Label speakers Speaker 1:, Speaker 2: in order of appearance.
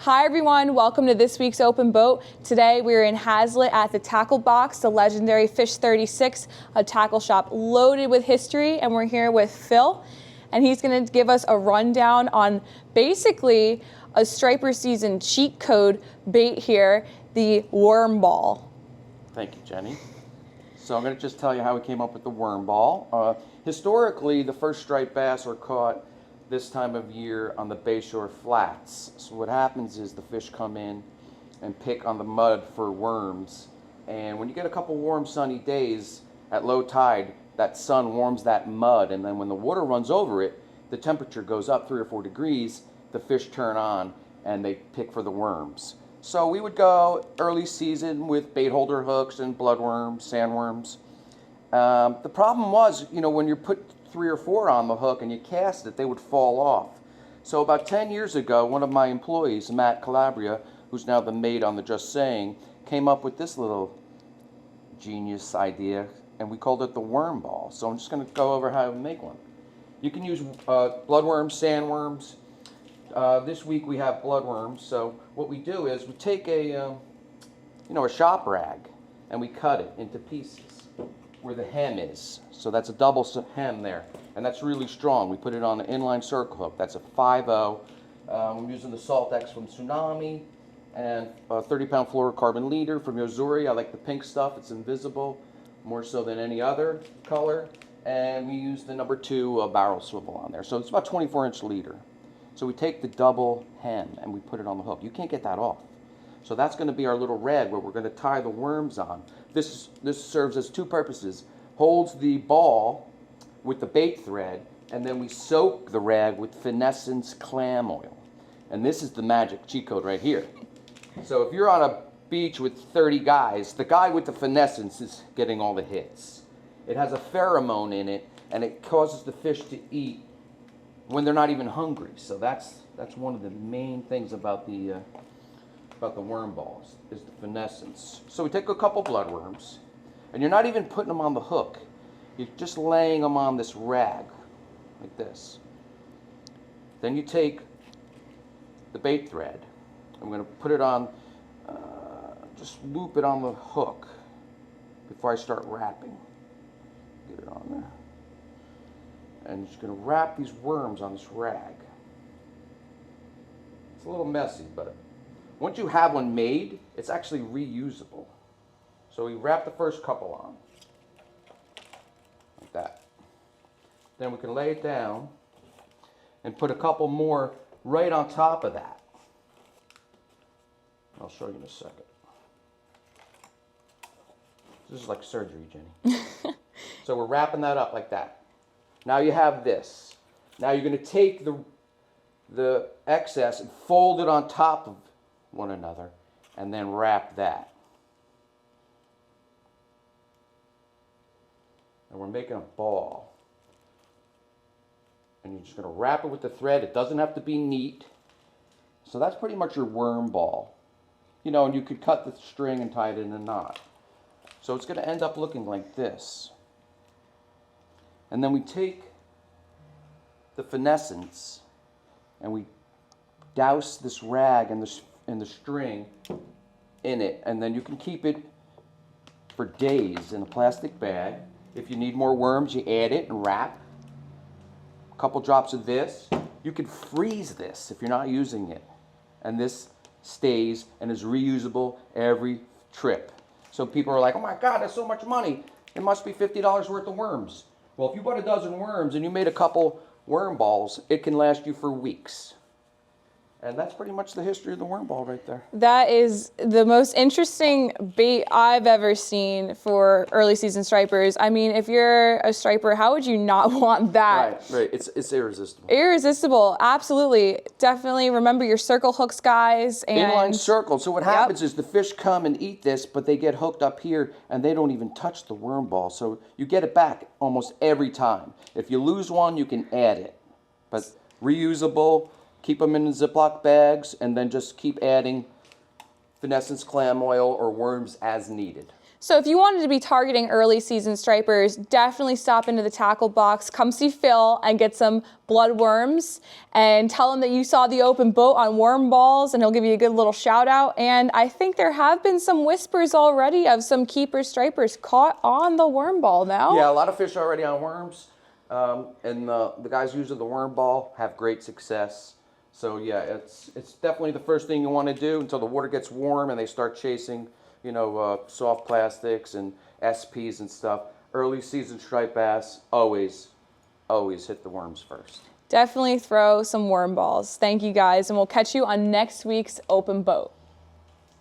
Speaker 1: Hi everyone, welcome to this week's Open Boat. Today we're in Hazlet at the Tackle Box, the legendary Fish 36, a tackle shop loaded with history, and we're here with Phil, and he's going to give us a rundown on basically a striper season cheat code bait here, the Wormball.
Speaker 2: Thank you, Jenny. So I'm going to just tell you how we came up with the Wormball. Historically, the first striped bass are caught this time of year on the bayshore flats. So what happens is the fish come in and pick on the mud for worms, and when you get a couple warm sunny days at low tide, that sun warms that mud, and then when the water runs over it, the temperature goes up 3 or 4 degrees, the fish turn on and they pick for the worms. So we would go early season with bait holder hooks and bloodworms, sandworms. The problem was, when you put 3 or 4 on the hook and you cast it, they would fall off. So about 10 years ago, one of my employees, Matt Calabria, who's now the mate on the Just Saying, came up with this little genius idea, and we called it the Wormball. So I'm just going to go over how to make one. You can use bloodworms, sandworms. This week we have bloodworms. So what we do is we take a shop rag and we cut it into pieces where the hem is. So that's a double hem there, and that's really strong. We put it on an inline circle hook. That's a 5/0. I'm using the Salt X from Tsunami and a 30-pound fluorocarbon leader from Yozuri. I like the pink stuff. It's invisible, more so than any other color. And we use the number 2 barrel swivel on there. So it's about 24-inch leader. So we take the double hem and we put it on the hook. You can't get that off. So that's going to be our little rag where we're going to tie the worms on. This serves as 2 purposes. Holds the ball with the bait thread, and then we soak the rag with finesses clam oil. And this is the magic cheat code right here. So if you're on a beach with 30 guys, the guy with the finesses is getting all the hits. It has a pheromone in it, and it causes the fish to eat when they're not even hungry. So that's one of the main things about the Wormballs, is the finesses. So we take a couple bloodworms, and you're not even putting them on the hook. You're just laying them on this rag, like this. Then you take the bait thread. I'm going to put it on, just loop it on the hook before I start wrapping. Get it on there. And just going to wrap these worms on this rag. It's a little messy, but once you have one made, it's actually reusable. So we wrap the first couple on, like that. Then we can lay it down and put a couple more right on top of that. I'll show you in a second. This is like surgery, Jenny. So we're wrapping that up like that. Now you have this. Now you're going to take the excess and fold it on top of one another and then wrap that. And we're making a ball. And you're just going to wrap it with the thread. It doesn't have to be neat. So that's pretty much your worm ball. And you could cut the string and tie it in a knot. So it's going to end up looking like this. And then we take the finesses and we douse this rag and the string in it. And then you can keep it for days in a plastic bag. If you need more worms, you add it and wrap. A couple drops of this. You can freeze this if you're not using it. And this stays and is reusable every trip. So people are like, oh my God, that's so much money. It must be $50 worth of worms. Well, if you bought a dozen worms and you made a couple worm balls, it can last you for weeks. And that's pretty much the history of the Wormball right there. That
Speaker 1: is the most interesting bait I've ever seen for early season stripers. I mean, if you're a striper, how would you not want that?
Speaker 2: Right. It's irresistible.
Speaker 1: Irresistible, absolutely. Definitely remember your circle hooks, guys. And
Speaker 2: inline circle. So what happens is the fish come and eat this, but they get hooked up here and they don't even touch the Wormball. So you get it back almost every time. If you lose one, you can add it. But reusable. Keep them in Ziploc bags, and then just keep adding finesses clam oil or worms as needed.
Speaker 1: So if you wanted to be targeting early season stripers, definitely stop into the tackle box, come see Phil and get some bloodworms and tell him that you saw the open boat on Wormballs and he'll give you a good little shout out. And I think there have been some whispers already of some keeper stripers caught on the Wormball now.
Speaker 2: Yeah, a lot of fish are already on worms. And the guys using the Wormball have great success. So yeah, it's definitely the first thing you want to do until the water gets warm and they start chasing, you know, soft plastics and SPs and stuff. Early season striped bass, always hit the worms first.
Speaker 1: Definitely throw some Wormballs. Thank you guys, and we'll catch you on next week's Open Boat.